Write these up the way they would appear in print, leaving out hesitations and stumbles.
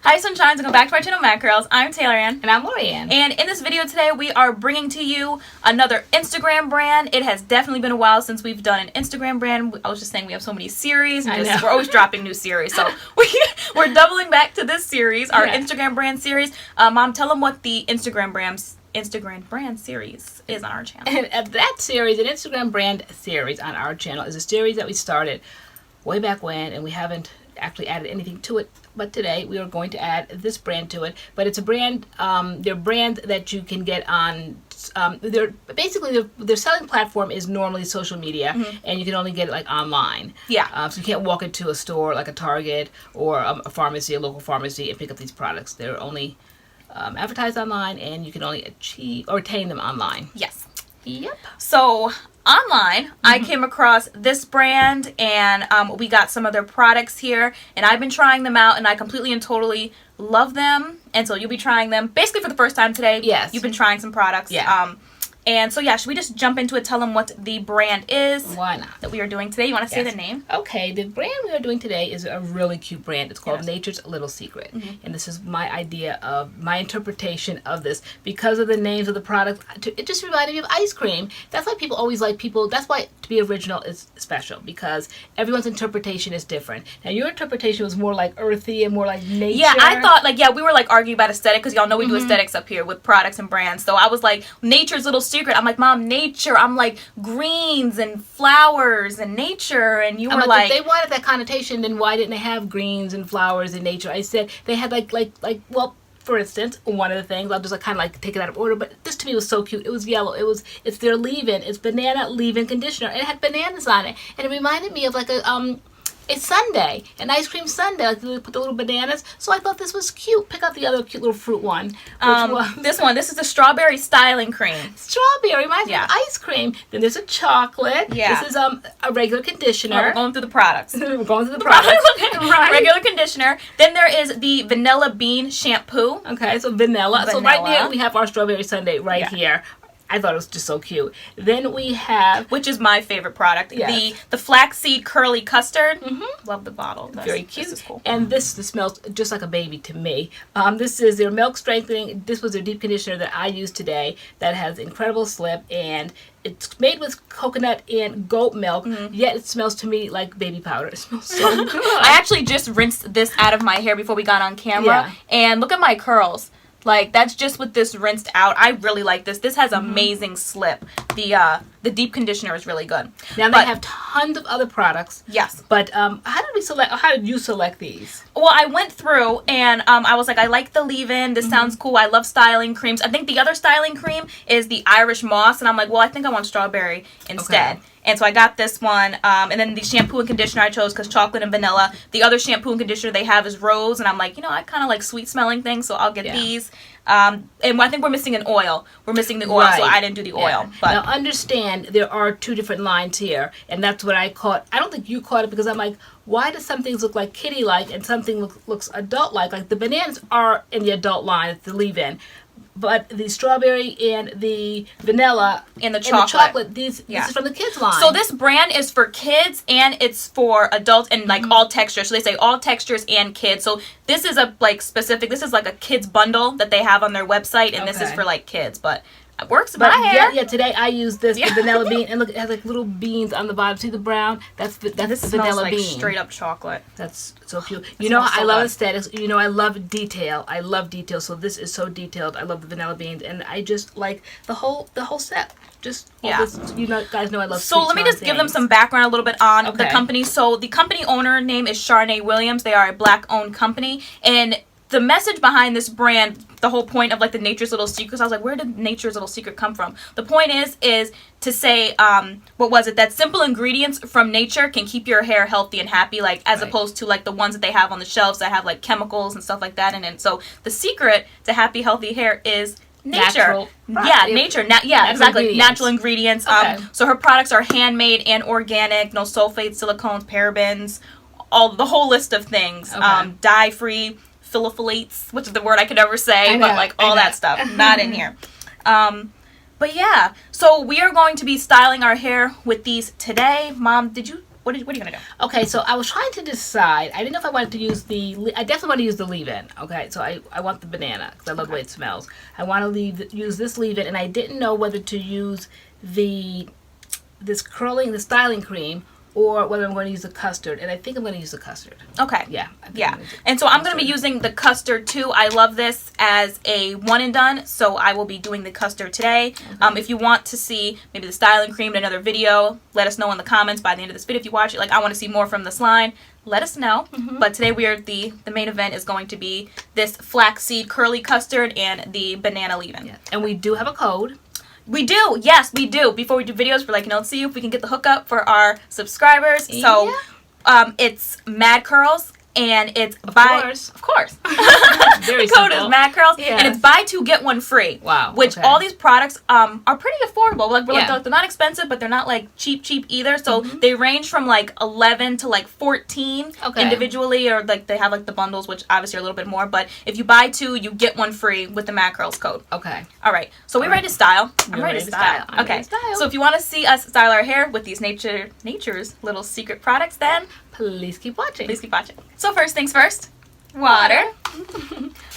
Hi Sunshines, welcome back to my channel MADCURLS. I'm TaylorAnne. And I'm LoriAnne. And in this video today, we are bringing to you another Instagram brand. It has definitely been a while since we've done an Instagram brand. I was just saying we have so many series. We're always dropping new series. So we're doubling back to this series, our Instagram brand series. Mom, tell them what the Instagram brand series is on our channel. And that series, an Instagram brand series on our channel, is a series that we started way back when, and we haven't actually added anything to it. But today we are going to add this brand to it. But it's a brand, they're brands that you can get on. They're basically their selling platform is normally social media, and you can only get it like online. Yeah. So you can't walk into a store like a Target or a pharmacy, a local pharmacy, and pick up these products. They're only advertised online, and you can only achieve or attain them online. Yes. Yep. So online, I came across this brand, and we got some of their products here, and I've been trying them out, and I completely and totally love them. And so you'll be trying them basically for the first time today. Yes. You've been trying some products. Yeah. And so, yeah, should we just jump into it, tell them what the brand is? Why not? That we are doing today. You want to say the name? Okay, the brand we are doing today is a really cute brand. It's called Nature's Little Secret. And this is my idea of, my interpretation of this. Because of the names of the products, it just reminded me of ice cream. That's why people always like people, that's why to be original is special, because everyone's interpretation is different. Now, your interpretation was more like earthy and more like nature. Yeah, I thought, like, yeah, we were, like, arguing about aesthetic, because y'all know we do aesthetics up here with products and brands. So I was like, Nature's Little Secret. I'm like, Mom, nature. I'm like, greens and flowers and nature. And you were like, if they wanted that connotation, then why didn't they have greens and flowers and nature? I said they had well, for instance, one of the things, I'll just like kind of like take it out of order, but this to me was so cute. It was yellow. It's their leave-in. It's banana leave-in conditioner. And it had bananas on it. And it reminded me of like a sundae, an ice cream sundae, like they put the little bananas. So I thought this was cute. Pick out the other cute little fruit one. this is the strawberry styling cream. Strawberry reminds me of ice cream. Then there's a chocolate. Yeah. This is a regular conditioner. Oh, we're going through the products. We're going through the products. Right. Regular conditioner. Then there is the vanilla bean shampoo. Okay, so vanilla. So right there we have our strawberry sundae right here. I thought it was just so cute. Then we have, which is my favorite product, the flaxseed curly custard. Love the bottle. Very cute. This is cool. And this smells just like a baby to me. This is their milk strengthening. This was their deep conditioner that I used today that has incredible slip, and it's made with coconut and goat milk, yet it smells to me like baby powder. It smells so good. I actually just rinsed this out of my hair before we got on camera, and look at my curls. Like, that's just with this rinsed out. I really like this. This has amazing slip. The deep conditioner is really good. Now they have tons of other products. Yes. But how did you select these? Well, I went through and I was like, I like the leave-in. This sounds cool. I love styling creams. I think the other styling cream is the Irish Moss, and I'm like, well, I think I want strawberry instead. Okay. And so I got this one, and then the shampoo and conditioner I chose because chocolate and vanilla. The other shampoo and conditioner they have is rose, and I'm like, you know, I kind of like sweet smelling things, so I'll get these. And I think we're missing an oil. We're missing the oil, so I didn't do the oil. But now understand, there are two different lines here, and that's what I caught. I don't think you caught it, because I'm like, why do some things look like kitty-like and something looks adult-like? Like the bananas are in the adult line, it's the leave-in. But the strawberry and the vanilla and the chocolate, this is from the kids line. So this brand is for kids and it's for adults and like all textures. So they say all textures and kids. So this is a specific. This is like a kids bundle that they have on their website, and this is for like kids. But it works in my hair. Yeah, today I used this, the vanilla bean, and look, it has like little beans on the bottom. See the brown? That's the vanilla like bean. Straight up chocolate. That's so cute. You know, I love aesthetics. You know, I love detail. I love detail. So this is so detailed. I love the vanilla beans, and I just like the whole set. Just this, you know, guys know I love. So let me just give them some background a little bit on the company. So the company owner name is Charnay Williams. They are a Black-owned company, and the message behind this brand, the whole point of like the Nature's Little Secrets, I was like, where did Nature's Little Secret come from? The point is to say, what was it? That simple ingredients from nature can keep your hair healthy and happy, like as opposed to like the ones that they have on the shelves that have like chemicals and stuff like that in it. So the secret to happy, healthy hair is nature. Nature. Exactly. Natural ingredients. So her products are handmade and organic, no sulfates, silicones, parabens, the whole list of things. Dye-free, phyllophyllates, which is the word I could never say, but like all that stuff, not in here. But yeah, so we are going to be styling our hair with these today. Mom, What are you gonna do? Okay, so I was trying to decide. I didn't know if I wanted to use I definitely want to use the leave-in. Okay, so I want the banana because I love the way it smells. I want to use this leave-in, and I didn't know whether to use the styling cream, or whether I'm going to use the custard, and I think I'm going to use the custard. Okay. Yeah. Yeah. And so I'm going to be using the custard too. I love this as a one and done, so I will be doing the custard today. If you want to see maybe the styling cream in another video, let us know in the comments by the end of this video. If you watch it, like I want to see more from this line, let us know. But today we are the main event is going to be this flaxseed curly custard and the banana leave-in. Yeah. And we do have a code. We do, yes, we do. Before we do videos, we're like, let's see if we can get the hookup for our subscribers. So, it's MADCURLS, and it's Of course. Very the code is MADCURLS, Yeah. and it's buy two get one free. Wow. Which all these products are pretty affordable. Like, Yeah. they're not expensive, but they're not like cheap either. So they range from like 11 to like 14 individually, or like they have like the bundles, which obviously are a little bit more. But if you buy two, you get one free with the MADCURLS code. Okay. All right. So we're ready to style. I'm ready to style. I'm ready to style. So if you want to see us style our hair with these nature's little secret products, then Please keep watching. please keep watching. So first things first, water.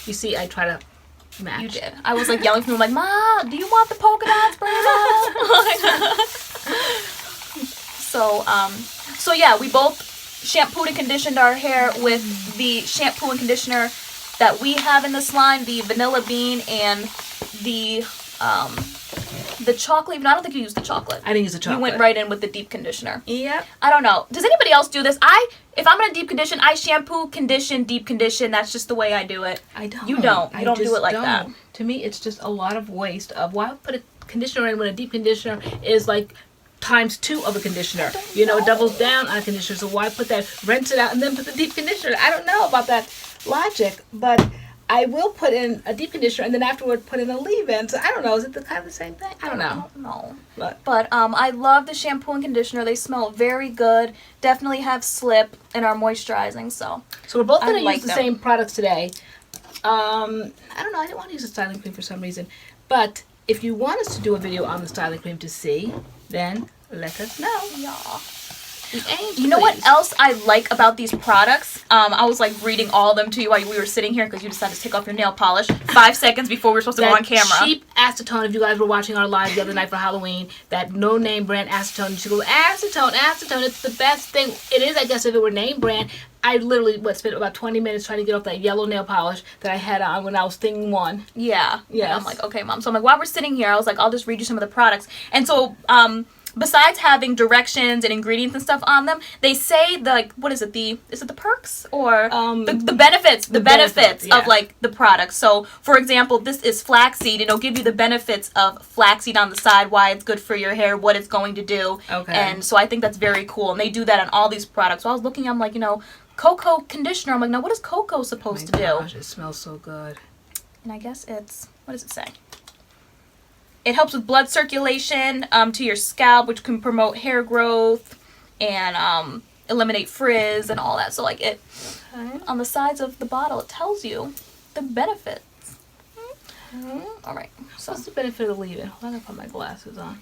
You see, I try to match. You did. I was like yelling from like, Mom, do you want the polka dots, Brenda? So yeah, we both shampooed and conditioned our hair with the shampoo and conditioner that we have in this line, the vanilla bean and the chocolate. No, I don't think you used the chocolate. I didn't use the chocolate. You went right in with the deep conditioner. Yep. I don't know. Does anybody else do this? If I'm gonna deep condition, I shampoo, condition, deep condition. That's just the way I do it. I don't. You don't. You don't do it like that. To me, it's just a lot of waste of why put a conditioner in when a deep conditioner is like ×2 of a conditioner. You know, it doubles down on a conditioner. So why put that, rinse it out, and then put the deep conditioner? I don't know about that logic, but I will put in a deep conditioner and then afterward put in a leave-in. So I don't know. Is it kind of the same thing? I don't know. No. But I love the shampoo and conditioner. They smell very good. Definitely have slip and are moisturizing. So we're both going to like use the them. same products today. I don't know. I didn't want to use a styling cream for some reason. But if you want us to do a video on the styling cream to see, then let us know. yeah. And You know what else I like about these products? I was like reading all of them to you while we were sitting here because you decided to take off your nail polish 5 seconds before we were supposed to go on camera. Cheap acetone, if you guys were watching our live the other night for Halloween, that no-name brand acetone, you should go, acetone, it's the best thing. It is, I guess, if it were name brand. I literally spent about 20 minutes trying to get off that yellow nail polish that I had on when I was thing 1. Yeah. Yes. And I'm like, okay, Mom. So I'm like, while we're sitting here, I was like, I'll just read you some of the products. And so, besides having directions and ingredients and stuff on them, they say what is it? Is it the perks or the benefits? The benefits of like the product. So, for example, this is flaxseed, and it'll give you the benefits of flaxseed on the side, why it's good for your hair, what it's going to do. Okay. And so I think that's very cool, and they do that on all these products. So I was looking, I'm like, cocoa conditioner. I'm like, now what is cocoa supposed to do? Gosh, it smells so good. And I guess what does it say? It helps with blood circulation to your scalp, which can promote hair growth and eliminate frizz and all that. So like on the sides of the bottle, it tells you the benefits. All right. So What's the benefit of the leave-in? Hold on, I'm gonna put my glasses on.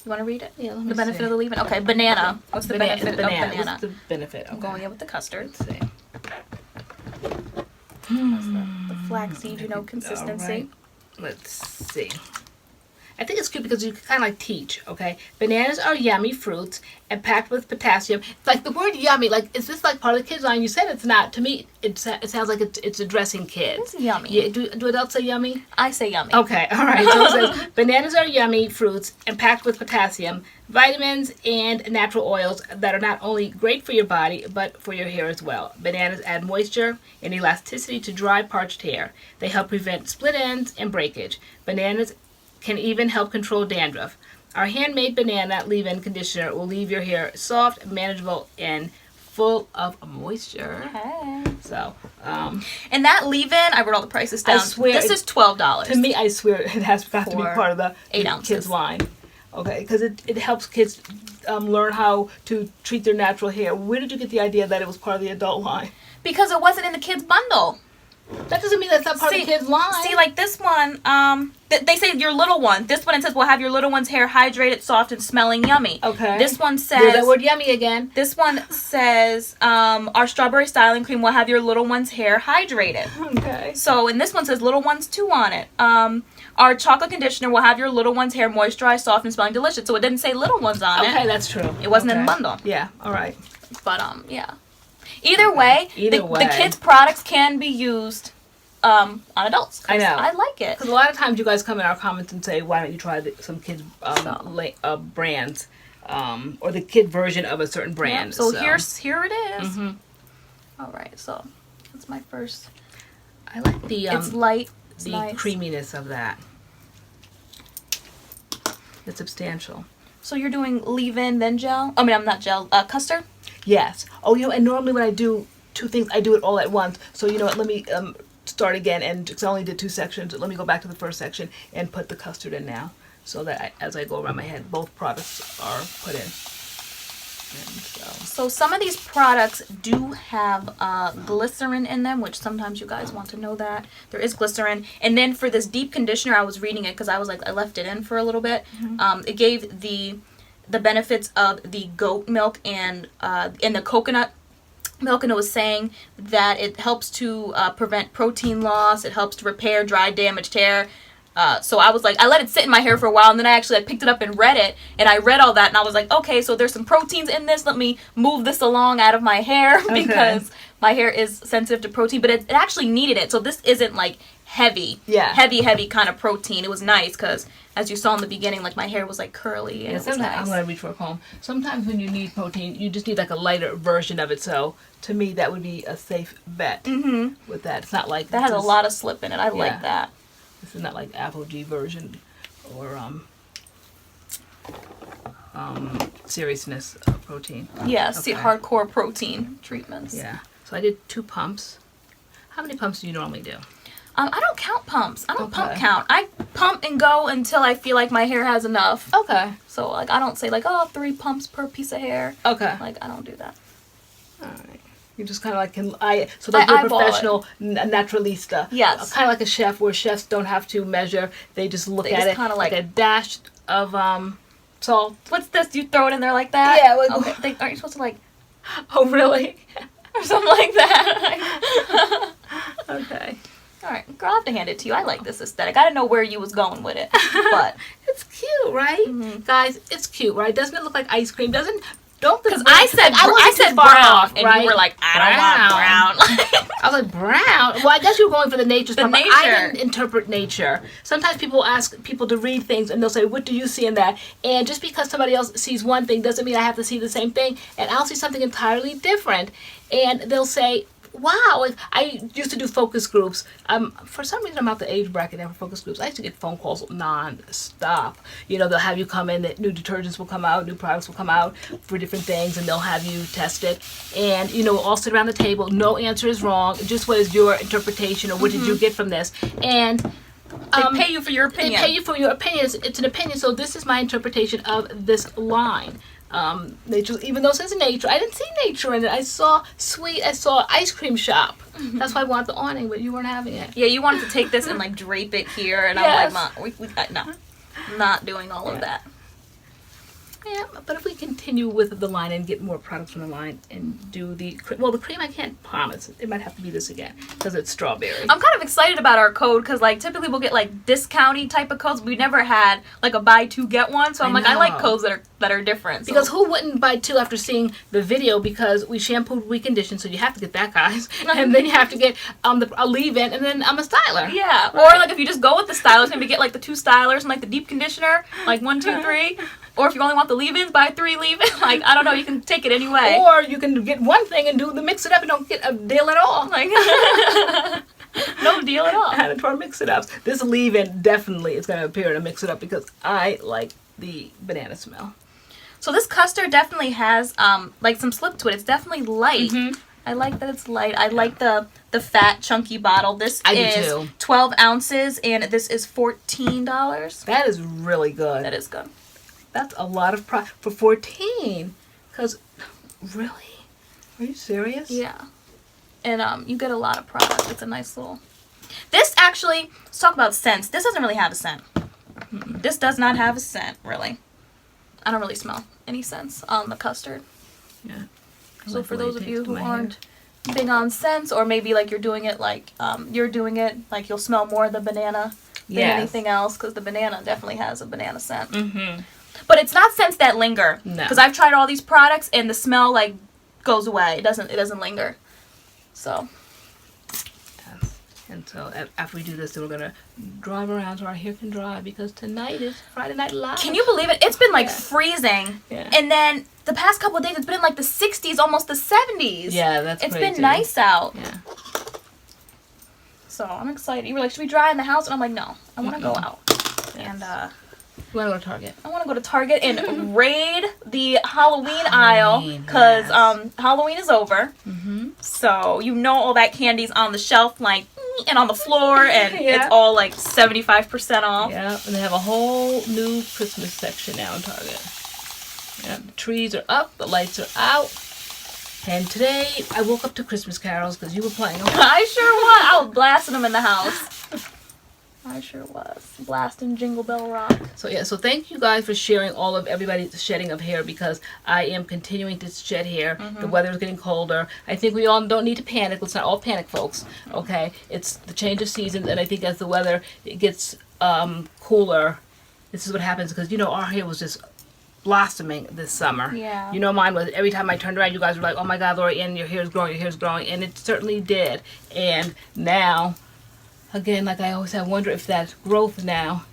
you want to read it? Yeah, let me The benefit see. of the leave-in. Okay, banana. What's the benefit of banana? What's the benefit? Okay. I'm going in with the custard. Let's see. That's the flaxseed, consistency. All right. Let's see. I think it's cute because you can kind of like teach, okay? Bananas are yummy fruits and packed with potassium. Like the word yummy, like is this like part of the kids line? You said it's not. To me, it sounds like it's addressing kids. It's yummy. Yeah. Do adults say yummy? I say yummy. Okay. All right. So it says bananas are yummy fruits and packed with potassium, vitamins, and natural oils that are not only great for your body but for your hair as well. Bananas add moisture and elasticity to dry, parched hair. They help prevent split ends and breakage. Bananas can even help control dandruff. Our handmade banana leave-in conditioner will leave your hair soft, manageable, and full of moisture. Okay. So, And that leave-in, I wrote all the prices down. I swear this is $12. to me, I swear it has got to be For part of the 8 ounces. kids line. Okay, because it helps kids learn how to treat their natural hair. Where did you get the idea that it was part of the adult line? Because it wasn't in the kids bundle. That doesn't mean that's not part of the kid's line. See, like this one, they say your little one. This one, it says, will have your little one's hair hydrated, soft, and smelling yummy. Okay. This one says... There's that word yummy again. This one says, our strawberry styling cream will have your little one's hair hydrated. Okay. So, and this one says little ones too on it. Our chocolate conditioner will have your little one's hair moisturized, soft, and smelling delicious. So it didn't say little ones on it. Okay, that's true. It wasn't in the bundle. Yeah, all right. But, yeah. Either way, the kids' products can be used on adults. I know. I like it. Because a lot of times you guys come in our comments and say, why don't you try some kids' brands or the kid version of a certain brand. Yep. So here it is. All right, so that's my first. I like the it's light. It's the nice. creaminess of that. It's substantial. So you're doing leave-in then gel? I mean, I'm not gel. Custard? Yes. Oh, you know, and normally when I do two things, I do it all at once. So you know what? Let me start again, and because I only did 2 sections, let me go back to the first section and put the custard in now, so that as I go around my head, both products are put in. So some of these products do have glycerin in them, which sometimes you guys want to know that. There is glycerin. And then for this deep conditioner, I was reading it because I was like, I left it in for a little bit. It gave the benefits of the goat milk and the coconut milk, and it was saying that it helps to prevent protein loss. It helps to repair dry, damaged hair. So I was like, I let it sit in my hair for a while, and then I actually picked it up and read it, and I read all that, and I was like, okay, so there's some proteins in this. Let me move this along out of my hair because my hair is sensitive to protein, but it actually needed it. So this isn't like heavy kind of protein. It was nice because, as you saw in the beginning, like my hair was like curly, and it was nice. I'm going to reach for a comb. Sometimes when you need protein, you just need like a lighter version of it. So to me, that would be a safe bet with that. It's not like that has a lot of slip in it. I like that. This is not like apogee version or seriousness of protein. Yeah, see, hardcore protein treatments. Yeah. So I did 2 pumps. How many pumps do you normally do? I don't count pumps. I don't pump count. I pump and go until I feel like my hair has enough. Okay. So like I don't say like, oh, 3 pumps per piece of hair. Okay. Like I don't do that. All right. You just kind of like so like you're a professional naturalista. Yes. Kind of like a chef, where chefs don't have to measure; they just look at it. Kind of like a dash of salt. What's this? You throw it in there like that? Yeah. Like, okay. Aren't you supposed to like? Oh really? Or something like that. Okay. All right, girl, I have to hand it to you. I like this aesthetic. I didn't know where you was going with it, but it's cute, right? Guys, it's cute, right? Doesn't it look like ice cream? Because I said brown, and you were like, I don't want brown. I was like, brown? Well, I guess you were going for the nature part, but I didn't interpret nature. Sometimes people ask people to read things, and they'll say, what do you see in that? And just because somebody else sees one thing doesn't mean I have to see the same thing, and I'll see something entirely different. And they'll say, wow, I used to do focus groups. For some reason, I'm out the age bracket now for focus groups. I used to get phone calls non-stop. You know, they'll have you come in, that new detergents will come out, new products will come out for different things, and they'll have you test it. And, you know, we'll all sit around the table. No answer is wrong. Just what is your interpretation, or what did you get from this? And they pay you for your opinion. They pay you for your opinion. It's an opinion, so this is my interpretation of this line. Nature, even though it says nature, I didn't see nature in it. I saw sweet. I saw ice cream shop. That's why I wanted the awning, but you weren't having it. Yeah, you wanted to take this and like drape it here, and I'm like, no, not doing all of that. Yeah, but if we continue with the line and get more products from the line and do the cream, I can't promise. It might have to be this again because it's strawberry. I'm kind of excited about our code because like typically we'll get like discounty type of codes. We never had like a buy 2 get 1, so I like codes that are different. So. Because who wouldn't buy 2 after seeing the video? Because we shampooed, we conditioned, so you have to get that, guys, and then you have to get a leave-in, and then a styler. Yeah, right. Or like if you just go with the stylers, maybe get like the 2 stylers and like the deep conditioner, like 1, 2, 3. Or if you only want the leave-ins, buy 3 leave-ins. Like, I don't know, you can take it anyway. Or you can get one thing and do the mix it up and don't get a deal at all. Like, no deal at all. Add it to our mix it ups. This leave-in definitely is going to appear in a mix it up because I like the banana smell. So this custard definitely has like some slip to it. It's definitely light. I like that it's light. I like the fat chunky bottle. This is 12 ounces and this is $14. That is really good. That is good. That's a lot of for 14. Because, really? Are you serious? Yeah. And you get a lot of product. It's a nice little... This actually, let's talk about scents. This doesn't really have a scent. This does not have a scent, really. I don't really smell any scents on the custard. Yeah. So for those of you who aren't big on scents, or maybe like you're doing it like you'll smell more of the banana than anything else, because the banana definitely has a banana scent. But it's not scents that linger. No. Because I've tried all these products and the smell like goes away. It doesn't linger. So. And so after we do this, then we're going to drive around so our hair can dry, because tonight is Friday Night Live. Can you believe it? It's been like freezing. Yeah. And then the past couple of days, it's been in like the 60s, almost the 70s. Yeah, that's It's been nice out. Yeah. So I'm excited. You were like, should we dry in the house? And I'm like, no, I want to go out. Yes. And you want to go to Target? I want to go to Target and raid the Halloween aisle, because Halloween is over. So you know all that candy's on the shelf, like, and on the floor, and it's all like 75% off. Yeah, and they have a whole new Christmas section now in Target. Yeah, the trees are up, the lights are out. And today I woke up to Christmas carols because you were playing them. I sure was. I was blasting them in the house. I sure was. Blasting Jingle Bell Rock. So thank you guys for sharing all of everybody's shedding of hair, because I am continuing to shed hair. The weather is getting colder. I think we all don't need to panic. Let's not all panic, folks. Okay? It's the change of seasons, and I think as the weather gets cooler, this is what happens, because, our hair was just blossoming this summer. Yeah. Mine was, every time I turned around, you guys were like, oh my God, LoriAnne, your hair's growing, and it certainly did. And now, again, like I always have, wonder if that growth now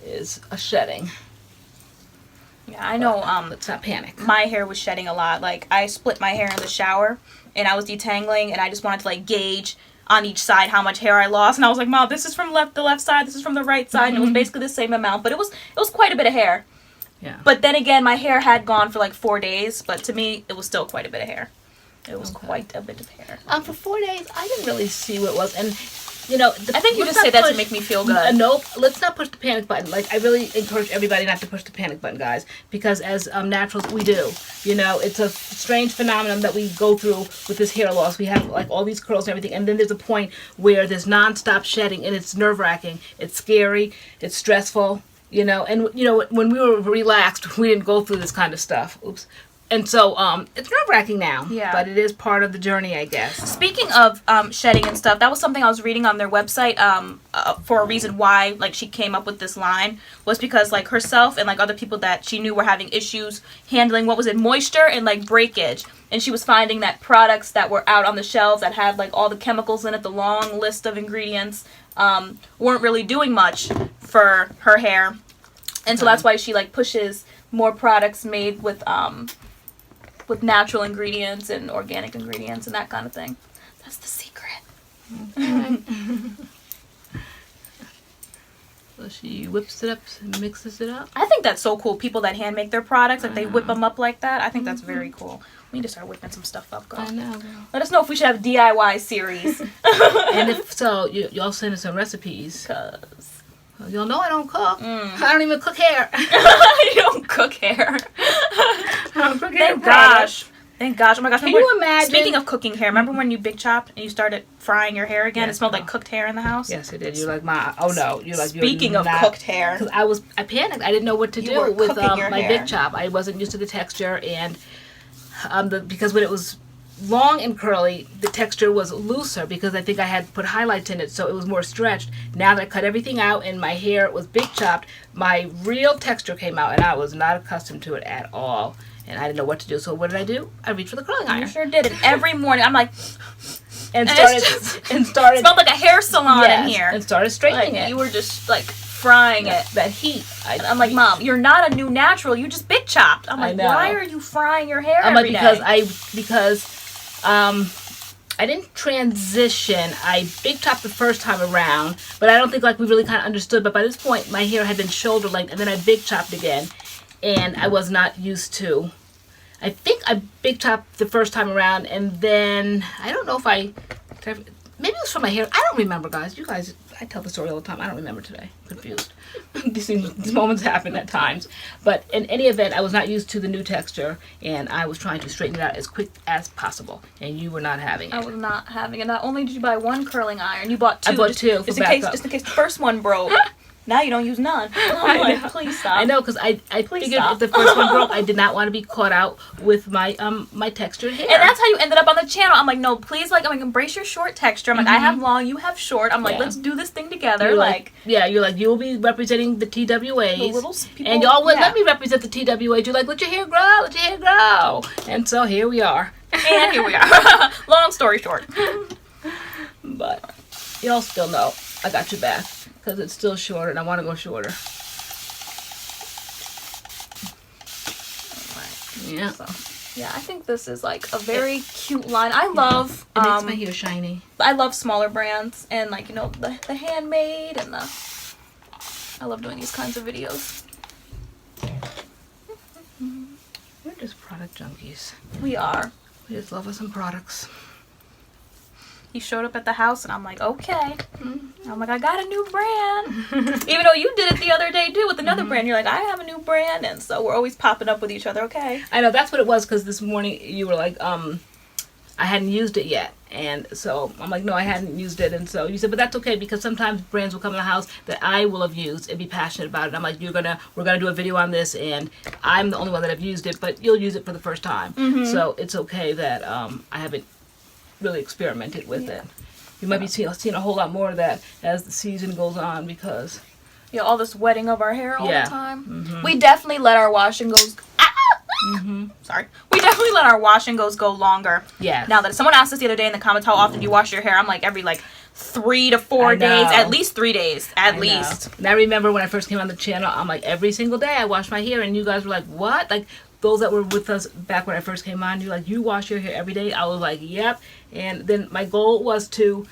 is a shedding. Yeah, I know. Let's not panic. My hair was shedding a lot. Like, I split my hair in the shower, and I was detangling, and I just wanted to like gauge on each side how much hair I lost, and I was like, Mom, this is from the left side, this is from the right side, and it was basically the same amount, but it was quite a bit of hair. Yeah. But then again, my hair had gone for like 4 days, but to me, it was still quite a bit of hair. It was quite a bit of hair. For 4 days, I didn't really see what it was, and I think you just say that to make me feel good. Nope. Let's not push the panic button. Like, I really encourage everybody not to push the panic button, guys, because as naturals, we do. It's a strange phenomenon that we go through with this hair loss. We have like all these curls and everything, and then there's a point where there's nonstop shedding, and it's nerve-wracking. It's scary. It's stressful. And when we were relaxed, we didn't go through this kind of stuff. Oops. And so it's nerve-wracking now. Yeah. But it is part of the journey, I guess. Speaking of shedding and stuff, that was something I was reading on their website for a reason why like she came up with this line, was because like herself and like other people that she knew were having issues handling, moisture and like breakage. And she was finding that products that were out on the shelves that had like all the chemicals in it, the long list of ingredients, weren't really doing much for her hair. And so that's why she like pushes more products made with natural ingredients and organic ingredients and that kind of thing. That's the secret. Okay. So she whips it up and mixes it up. I think that's so cool. People that hand make their products, like they whip them up like that. I think that's very cool. We need to start whipping some stuff up, girl. I know, girl. Let us know if we should have a DIY series. And if so, y'all send us some recipes. Cause y'all know I don't cook. I don't even cook hair. You don't cook hair. I don't cook hair. Thank gosh. Oh my gosh. Can you imagine? Speaking of cooking hair, remember when you big chopped and you started frying your hair again? Yes, it smelled like cooked hair in the house? Yes, it did. You're like, oh no. You're like, speaking of cooked hair. Because I panicked. I didn't know what to do with my big chop. I wasn't used to the texture, and because when it was long and curly, the texture was looser because I think I had put highlights in it, so it was more stretched. Now that I cut everything out and my hair was big chopped, my real texture came out, and I was not accustomed to it at all. And I didn't know what to do, so what did I do? I reached for the curling iron. You sure did. And every morning, I'm like... and started... It smelled like a hair salon in here. And started straightening it. You were just, like, frying it. That heat. I'm like, Mom, you're not a new natural. You just big chopped. I'm like, why are you frying your hair every day? Because I didn't transition. I big chopped the first time around, but I don't think like we really kind of understood. But by this point, my hair had been shoulder length, and then I big chopped again. And I was not used to. I think I big chopped the first time around, and then I don't know if maybe it was for my hair. I don't remember, guys. You guys, I tell the story all the time. I don't remember today. Confused. These moments happen at times. But in any event, I was not used to the new texture, and I was trying to straighten it out as quick as possible. And you were not having it. I was not having it. Not only did you buy one curling iron, you bought two. I bought two for backup. Just in case the first one broke. Now you don't use none. I'm like, please stop. I know, because I figured if the first one broke, I did not want to be caught out with my my textured hair. And that's how you ended up on the channel. I'm like, no, please, like, I'm like, embrace your short texture. I'm like, I have long, you have short. I'm like, let's do this thing together. You're like, you're like, you'll be representing the TWAs. The little people, and y'all would let me represent the TWAs. You're like, let your hair grow, let your hair grow. And so here we are. And here we are. Long story short. But y'all still know I got your back. Because it's still shorter, and I want to go shorter. Yeah. So, yeah, I think this is like a very cute line. I love... It makes my hair shiny. I love smaller brands and, like, you know, the handmade and the... I love doing these kinds of videos. We're just product junkies. We are. We just love us some products. He showed up at the house, and I'm like, okay. I'm like, I got a new brand. Even though you did it the other day, too, with another brand. You're like, I have a new brand, and so we're always popping up with each other, okay? I know, that's what it was, because this morning you were like, I hadn't used it yet. And so I'm like, no, I hadn't used it. And so you said, but that's okay, because sometimes brands will come in the house that I will have used and be passionate about it. And I'm like, we're gonna do a video on this, and I'm the only one that have used it, but you'll use it for the first time. So it's okay that I haven't really experimented with it. You might be seeing a whole lot more of that as the season goes on, because all this wetting of our hair all the time. We definitely let our wash and goes sorry. We definitely let our wash and goes go longer. Yeah. Now that someone asked us the other day in the comments how often you wash your hair, I'm like every 3 to 4 days, at least 3 days, at least. And I remember when I first came on the channel, I'm like, every single day I wash my hair, and you guys were like, what? Like, those that were with us back when I first came on, you're like, you wash your hair every day? I was like, yep. And then my goal was to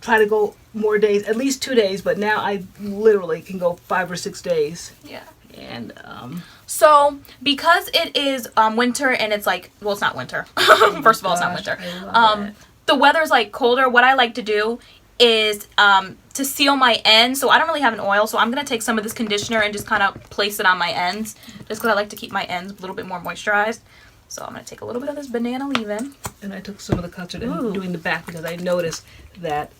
try to go more days, at least 2 days, but now I literally can go 5 or 6 days. Yeah. And so because it is winter, and it's like, well, it's not winter. First of all, it's not winter. The weather's like colder. What I like to do is to seal my ends. So I don't really have an oil, so I'm gonna take some of this conditioner and just kind of place it on my ends, just because I like to keep my ends a little bit more moisturized. So I'm gonna take a little bit of this banana leave-in, and I took some of the custard and doing the back, because I noticed that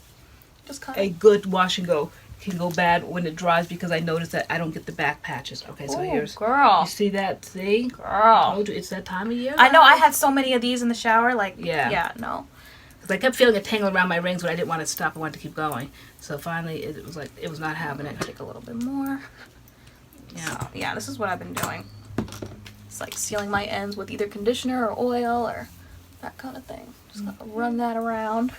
just kind a good wash and go can go bad when it dries, because I noticed that I don't get the back patches. Okay, so here's, girl, you see that? See, girl, I told you, it's that time of year. I know. I had so many of these in the shower, like no. Because I kept feeling a tangle around my rings, but I didn't want to stop. I wanted to keep going. So finally, it was like, it was not having it. Take a little bit more. Yeah. So, yeah, this is what I've been doing. It's like sealing my ends with either conditioner or oil or that kind of thing. Just gonna run that around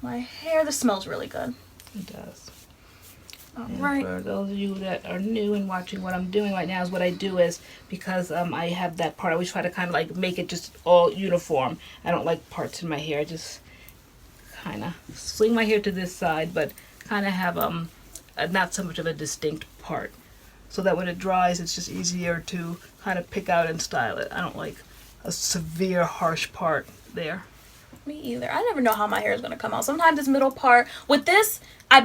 my hair. This smells really good. It does. And right. For those of you that are new and watching, what I'm doing right now is what I do is, because I have that part, I always try to kind of like make it just all uniform. I don't like parts in my hair. I just kind of swing my hair to this side, but kind of have not so much of a distinct part, so that when it dries, it's just easier to kind of pick out and style it. I don't like a severe, harsh part there. Me either. I never know how my hair is going to come out. Sometimes this middle part. With this, I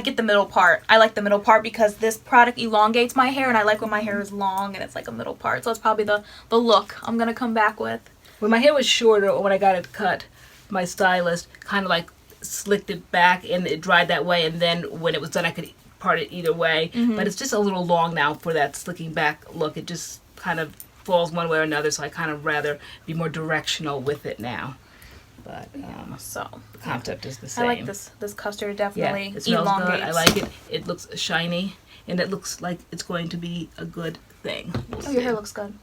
get the middle part. I like the middle part because this product elongates my hair, and I like when my hair is long and it's like a middle part. So it's probably the look I'm going to come back with. When my hair was shorter, or when I got it cut, my stylist kind of like slicked it back and it dried that way, and then when it was done, I could part it either way. But it's just a little long now for that slicking back look. It just kind of falls one way or another, so I kind of rather be more directional with it now. But so the concept is the same. I like this custard. Definitely it smells elongates. good. I like it. It looks shiny, and it looks like it's going to be a good thing. We'll see. Your hair looks good.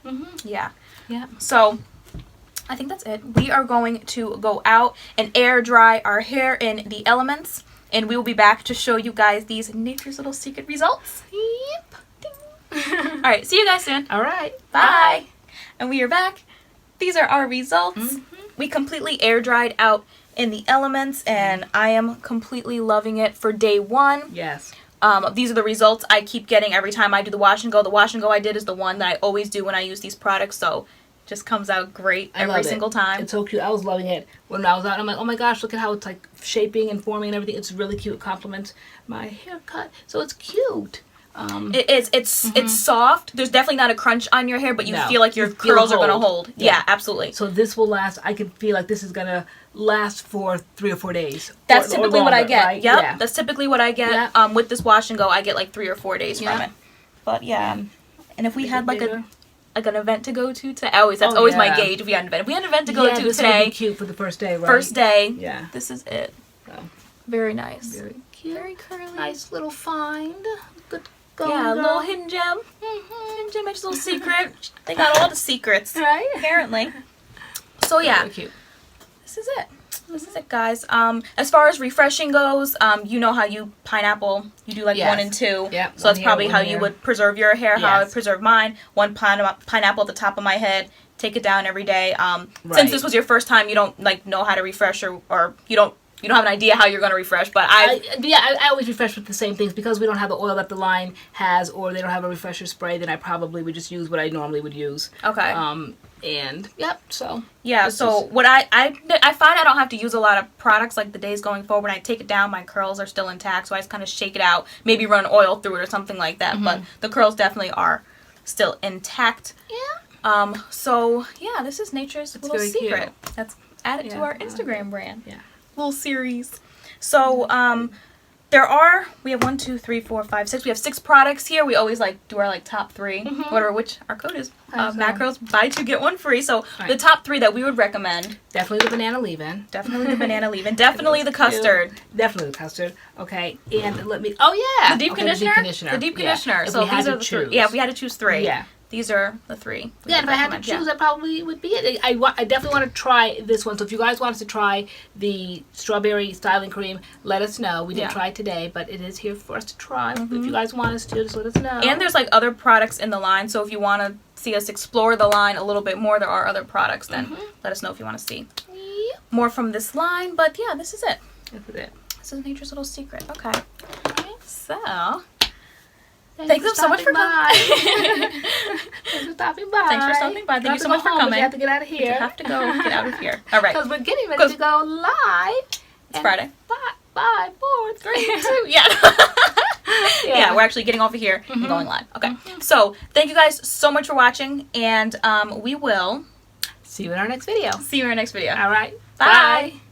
Yeah. Yeah. So I think that's it. We are going to go out and air dry our hair in the elements, and we will be back to show you guys these Nature's Little Secret results. Yep. All right. See you guys soon. All right. Bye. And we are back. These are our results. We completely air dried out in the elements, and I am completely loving it for day 1. Yes. These are the results I keep getting every time I do the wash and go. The wash and go I did is the one that I always do when I use these products, so just comes out great I every love single time. It's so cute. I was loving it when I was out. I'm like, oh my gosh, look at how it's like shaping and forming and everything. It's really cute. It complements my haircut, so it's cute. It's soft. There's definitely not a crunch on your hair, but you feel like your You feel curls are gonna hold. hold. Yeah, absolutely. So this will last. I can feel like this is gonna last for 3 or 4 days. That's or typically what I longer, get. right? Yep. Yeah. That's typically what I get. Yeah. With this wash and go, I get like 3 or 4 days from it. But yeah. And if we had like an event to go to today, that's always my gauge. If we had an event, to go to this today, would be cute for the first day, right? first day. Yeah. This is it. So, Very nice. very cute. Very curly. Nice little find. Good going, Yeah, a girl. little hidden gem. Hidden gem, just a little secret. They got all the secrets, Right? apparently. So yeah, Very cute. this is it. This is it, guys. As far as refreshing goes, you know how you pineapple, you do like 1 and 2. Yep, So that's probably how you would preserve your hair, how I would preserve mine. 1 pineapple at the top of my head. Take it down every day. Since this was your first time, you don't like know how to refresh or you don't have an idea how you're going to refresh, but I always refresh with the same things because we don't have the oil that the line has, or they don't have a refresher spray. Then I probably would just use what I normally would use. Okay. And yep. So yeah. So what I find I don't have to use a lot of products like the days going forward. When I take it down, my curls are still intact, so I just kind of shake it out, maybe run oil through it or something like that. But the curls definitely are still intact. Yeah. So yeah, this is Nature's little very secret. cute. That's added to our Instagram brand. Yeah. Little series. So we have 1, 2, 3, 4, 5, 6. We have 6 products here. We always like do our like top 3, whatever. Which our code is MADCURLS. Buy 2 get 1 free. So the top 3 that we would recommend. Definitely the banana leave-in. Definitely the banana leave-in. Definitely the custard. Definitely the custard. Okay, and let me. Oh yeah. The deep conditioner. The deep conditioner. If So we had these to are the choose. 3. Yeah, if we had to choose 3. Yeah. These are the 3. Yeah, if I had to choose, that probably would be it. I definitely want to try this one. So if you guys want us to try the strawberry styling cream, let us know. We didn't try it today, but it is here for us to try. If you guys want us to, just let us know. And there's like other products in the line, so if you want to see us explore the line a little bit more, there are other products, then let us know if you want to see more from this line. But yeah, this is it. This is it. This is Nature's little secret. Okay. So... Thanks so much for coming. Thanks for stopping by. Thanks for stopping by. Thank you so much for coming. You have to get out of here. You have to go get out of here. All right. Because we're getting ready to go live. It's Friday. 5, 4, 3, 2. Yeah. Yeah, we're actually getting off of here and going live. Okay. So thank you guys so much for watching, and we will see you in our next video. See you in our next video. All right. Bye. Bye.